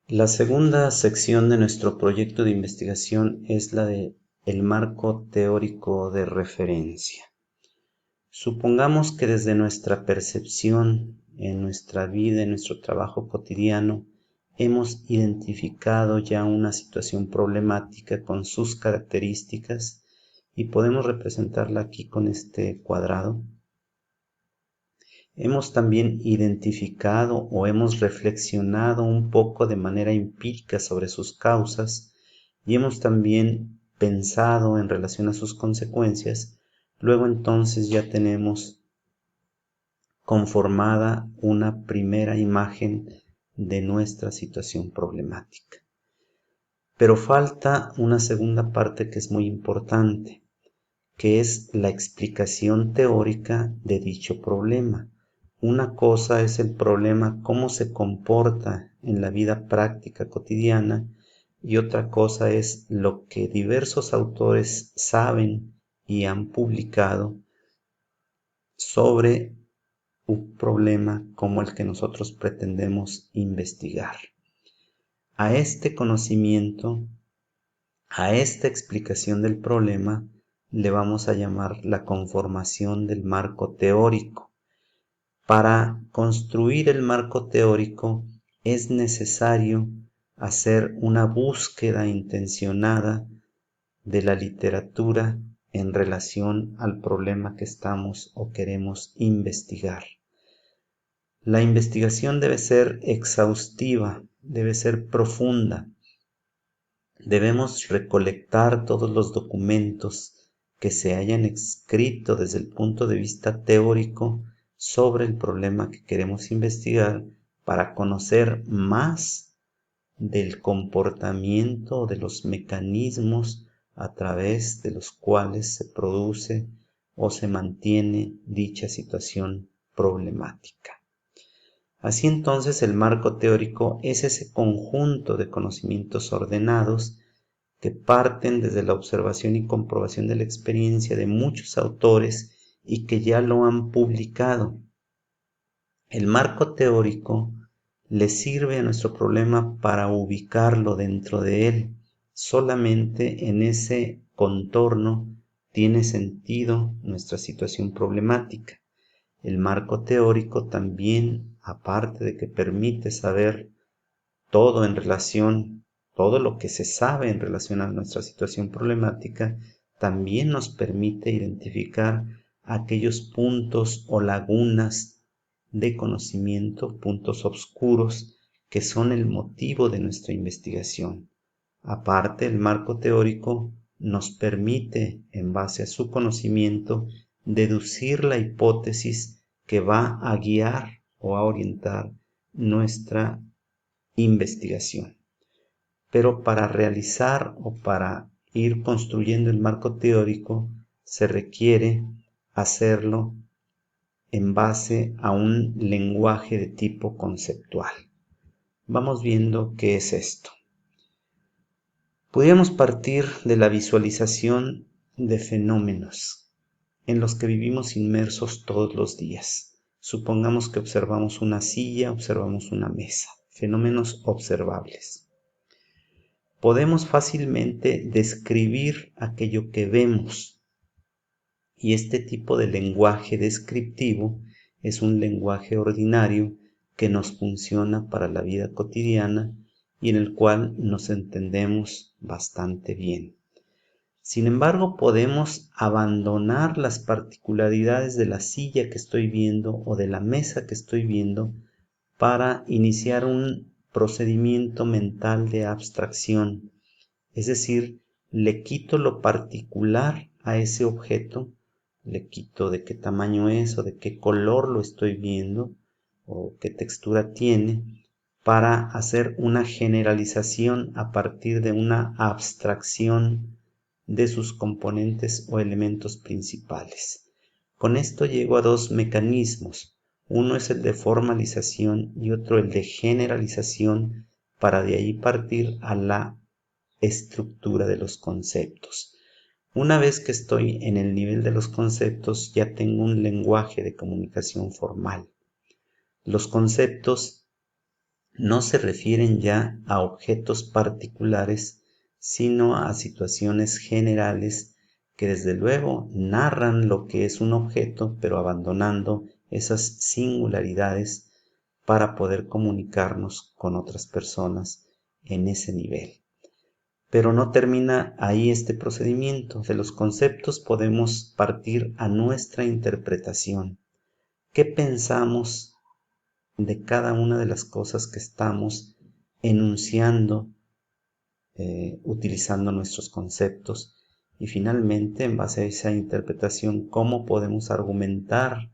La segunda sección de nuestro proyecto de investigación es la de el marco teórico de referencia. Supongamos que desde nuestra percepción en nuestra vida, en nuestro trabajo cotidiano, hemos identificado ya una situación problemática con sus características y podemos representarla aquí con este cuadrado. Hemos también identificado o hemos reflexionado un poco de manera empírica sobre sus causas y hemos también pensado en relación a sus consecuencias. Luego entonces ya tenemos conformada una primera imagen de nuestra situación problemática. Pero falta una segunda parte que es muy importante, que es la explicación teórica de dicho problema. Una cosa es el problema, cómo se comporta en la vida práctica cotidiana, y otra cosa es lo que diversos autores saben y han publicado sobre un problema como el que nosotros pretendemos investigar. A este conocimiento, a esta explicación del problema, le vamos a llamar la conformación del marco teórico. Para construir el marco teórico es necesario hacer una búsqueda intencionada de la literatura en relación al problema que estamos o queremos investigar. La investigación debe ser exhaustiva, debe ser profunda. Debemos recolectar todos los documentos que se hayan escrito desde el punto de vista teórico sobre el problema que queremos investigar para conocer más del comportamiento, de los mecanismos a través de los cuales se produce o se mantiene dicha situación problemática. Así entonces el marco teórico es ese conjunto de conocimientos ordenados que parten desde la observación y comprobación de la experiencia de muchos autores y que ya lo han publicado. El marco teórico le sirve a nuestro problema para ubicarlo dentro de él. Solamente en ese contorno tiene sentido nuestra situación problemática. El marco teórico también, aparte de que permite saber todo en relación, todo lo que se sabe en relación a nuestra situación problemática, también nos permite identificar aquellos puntos o lagunas de conocimiento, puntos oscuros que son el motivo de nuestra investigación. Aparte, el marco teórico nos permite, en base a su conocimiento, deducir la hipótesis que va a guiar o a orientar nuestra investigación. Pero para realizar o para ir construyendo el marco teórico se requiere hacerlo en base a un lenguaje de tipo conceptual. Vamos viendo qué es esto. Podríamos partir de la visualización de fenómenos en los que vivimos inmersos todos los días. Supongamos que observamos una silla, observamos una mesa, fenómenos observables. Podemos fácilmente describir aquello que vemos, y este tipo de lenguaje descriptivo es un lenguaje ordinario que nos funciona para la vida cotidiana y en el cual nos entendemos bastante bien. Sin embargo, podemos abandonar las particularidades de la silla que estoy viendo o de la mesa que estoy viendo para iniciar un procedimiento mental de abstracción. Es decir, le quito lo particular a ese objeto, le quito de qué tamaño es o de qué color lo estoy viendo o qué textura tiene, para hacer una generalización a partir de una abstracción de sus componentes o elementos principales. Con esto llego a dos mecanismos. Uno es el de formalización y otro el de generalización, para de ahí partir a la estructura de los conceptos. Una vez que estoy en el nivel de los conceptos, ya tengo un lenguaje de comunicación formal. Los conceptos no se refieren ya a objetos particulares, sino a situaciones generales que desde luego narran lo que es un objeto, pero abandonando esas singularidades para poder comunicarnos con otras personas en ese nivel. Pero no termina ahí este procedimiento. De los conceptos podemos partir a nuestra interpretación. ¿Qué pensamos de cada una de las cosas que estamos enunciando, utilizando nuestros conceptos? Y finalmente, en base a esa interpretación, ¿cómo podemos argumentar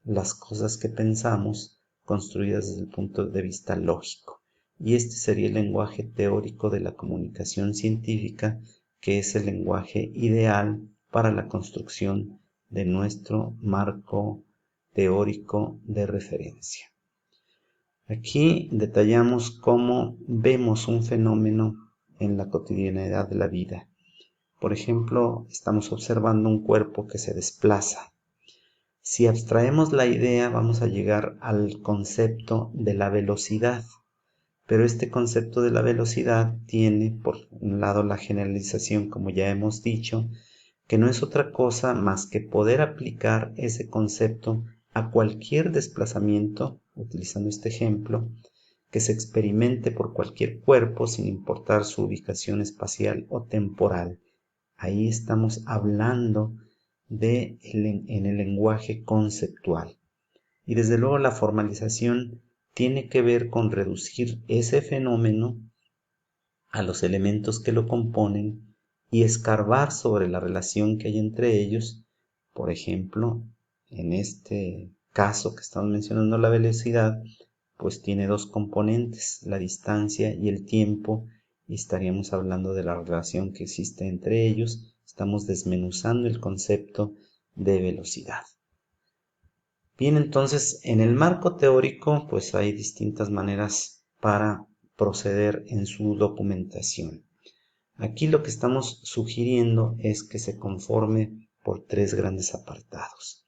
las cosas que pensamos construidas desde el punto de vista lógico? Y este sería el lenguaje teórico de la comunicación científica, que es el lenguaje ideal para la construcción de nuestro marco teórico de referencia. Aquí detallamos cómo vemos un fenómeno en la cotidianidad de la vida. Por ejemplo, estamos observando un cuerpo que se desplaza. Si abstraemos la idea, vamos a llegar al concepto de la velocidad. Pero este concepto de la velocidad tiene, por un lado, la generalización, como ya hemos dicho, que no es otra cosa más que poder aplicar ese concepto a cualquier desplazamiento, utilizando este ejemplo, que se experimente por cualquier cuerpo sin importar su ubicación espacial o temporal. Ahí estamos hablando en el lenguaje conceptual. Y desde luego la formalización tiene que ver con reducir ese fenómeno a los elementos que lo componen y escarbar sobre la relación que hay entre ellos. Por ejemplo, en este caso que estamos mencionando, la velocidad, pues tiene dos componentes, la distancia y el tiempo, y estaríamos hablando de la relación que existe entre ellos. Estamos desmenuzando el concepto de velocidad. Bien, entonces, en el marco teórico, pues hay distintas maneras para proceder en su documentación. Aquí lo que estamos sugiriendo es que se conforme por tres grandes apartados.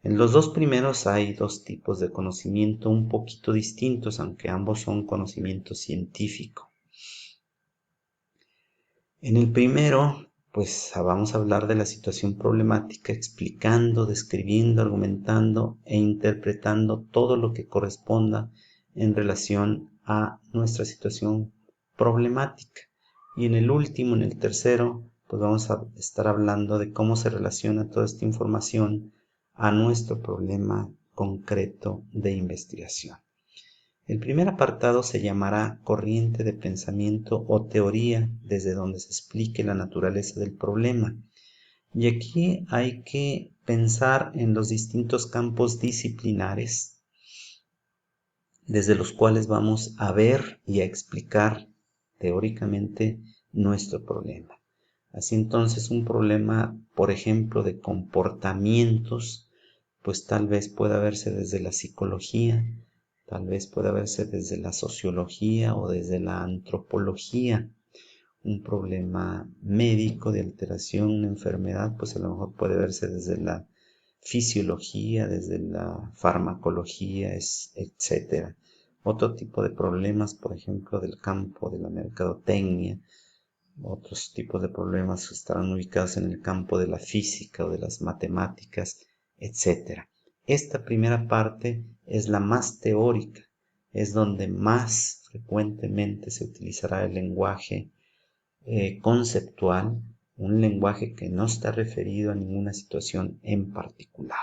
En los dos primeros hay dos tipos de conocimiento un poquito distintos, aunque ambos son conocimiento científico. En el primero, pues vamos a hablar de la situación problemática, explicando, describiendo, argumentando e interpretando todo lo que corresponda en relación a nuestra situación problemática. Y en el último, en el tercero, pues vamos a estar hablando de cómo se relaciona toda esta información a nuestro problema concreto de investigación. El primer apartado se llamará corriente de pensamiento o teoría desde donde se explique la naturaleza del problema. Y aquí hay que pensar en los distintos campos disciplinares desde los cuales vamos a ver y a explicar teóricamente nuestro problema. Así entonces un problema, por ejemplo, de comportamientos, pues tal vez pueda verse desde la psicología, tal vez pueda verse desde la sociología o desde la antropología. Un problema médico de alteración, una enfermedad, pues a lo mejor puede verse desde la fisiología, desde la farmacología, etc. Otro tipo de problemas, por ejemplo, del campo de la mercadotecnia, otros tipos de problemas estarán ubicados en el campo de la física o de las matemáticas, etc. Esta primera parte es la más teórica, es donde más frecuentemente se utilizará el lenguaje conceptual, un lenguaje que no está referido a ninguna situación en particular.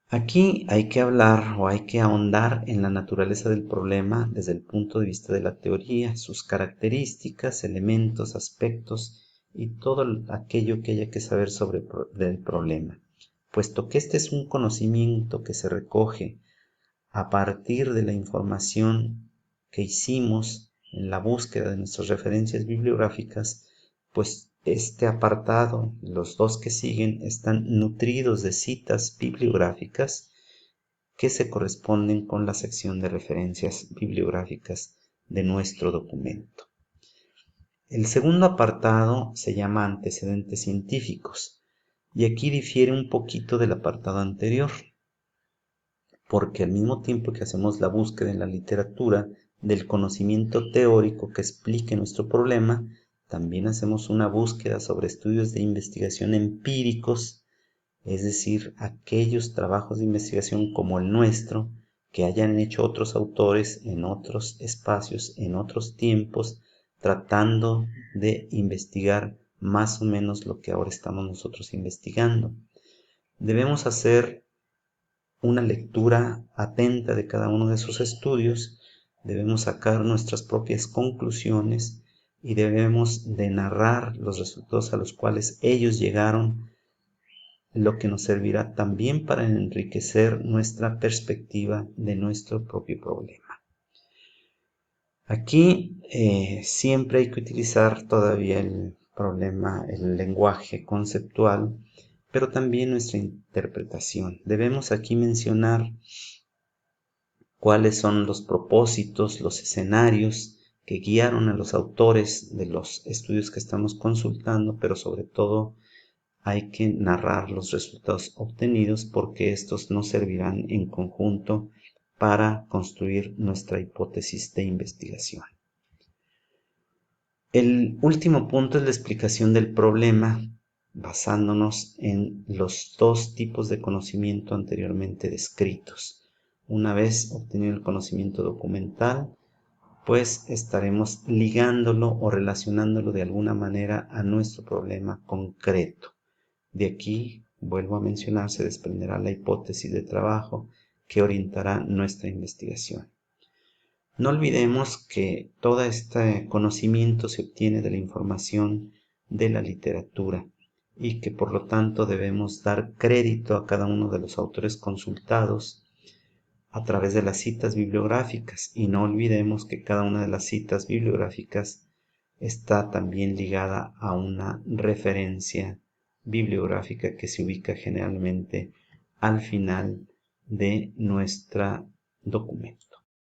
Aquí hay que hablar o hay que ahondar en la naturaleza del problema desde el punto de vista de la teoría, sus características, elementos, aspectos y todo aquello que haya que saber sobre el problema, puesto que este es un conocimiento que se recoge a partir de la información que hicimos en la búsqueda de nuestras referencias bibliográficas, pues este apartado, los dos que siguen, están nutridos de citas bibliográficas que se corresponden con la sección de referencias bibliográficas de nuestro documento. El segundo apartado se llama antecedentes científicos y aquí difiere un poquito del apartado anterior. porque al mismo tiempo que hacemos la búsqueda en la literatura del conocimiento teórico que explique nuestro problema, también hacemos una búsqueda sobre estudios de investigación empíricos, es decir, aquellos trabajos de investigación como el nuestro, que hayan hecho otros autores en otros espacios, en otros tiempos, tratando de investigar más o menos lo que ahora estamos nosotros investigando. Debemos hacer una lectura atenta de cada uno de esos estudios, debemos sacar nuestras propias conclusiones y debemos de narrar los resultados a los cuales ellos llegaron, lo que nos servirá también para enriquecer nuestra perspectiva de nuestro propio problema. Aquí siempre hay que utilizar todavía el lenguaje conceptual, pero también nuestra interpretación. Debemos aquí mencionar cuáles son los propósitos, los escenarios que guiaron a los autores de los estudios que estamos consultando, pero sobre todo hay que narrar los resultados obtenidos porque estos nos servirán en conjunto para construir nuestra hipótesis de investigación. El último punto es la explicación del problema basándonos en los dos tipos de conocimiento anteriormente descritos. Una vez obtenido el conocimiento documental, pues estaremos ligándolo o relacionándolo de alguna manera a nuestro problema concreto. De aquí, vuelvo a mencionar, se desprenderá la hipótesis de trabajo que orientará nuestra investigación. No olvidemos que todo este conocimiento se obtiene de la información de la literatura y que por lo tanto debemos dar crédito a cada uno de los autores consultados a través de las citas bibliográficas, y no olvidemos que cada una de las citas bibliográficas está también ligada a una referencia bibliográfica que se ubica generalmente al final de nuestro documento.